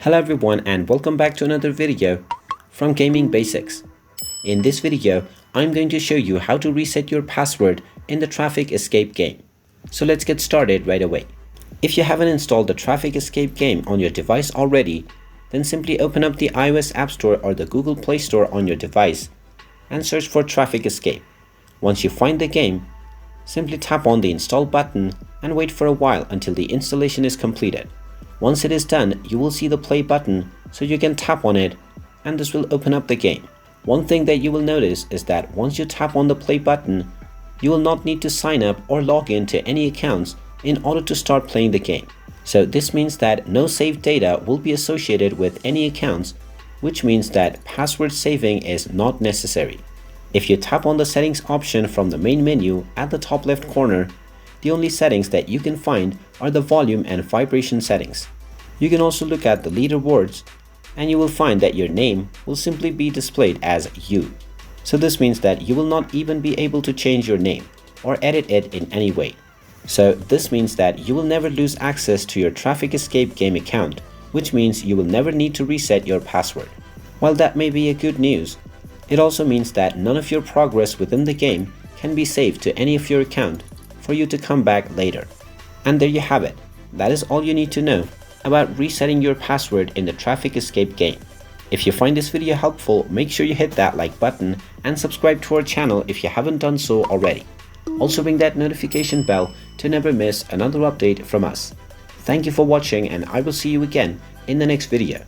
Hello everyone and welcome back to another video from Gaming Basics. In this video, I'm going to show you how to reset your password in the Traffic Escape game. So let's get started right away. If you haven't installed the Traffic Escape game on your device already, then simply open up the iOS App Store or the Google Play Store on your device and search for Traffic Escape. Once you find the game, simply tap on the install button and wait for a while until the installation is completed. Once it is done, you will see the play button, so you can tap on it and this will open up the game. One thing that you will notice is that once you tap on the play button, you will not need to sign up or log in to any accounts in order to start playing the game. So this means that no saved data will be associated with any accounts, which means that password saving is not necessary. If you tap on the settings option from the main menu at the top left corner, the only settings that you can find are the volume and vibration settings. You can also look at the leaderboards and you will find that your name will simply be displayed as you. So this means that you will not even be able to change your name or edit it in any way. So this means that you will never lose access to your Traffic Escape game account, which means you will never need to reset your password. While that may be a good news, it also means that none of your progress within the game can be saved to any of your account for you to come back later. And there you have it. That is all you need to know about resetting your password in the Traffic Escape game. If you find this video helpful, make sure you hit that like button and subscribe to our channel if you haven't done so already. Also ring that notification bell to never miss another update from us. Thank you for watching and I will see you again in the next video.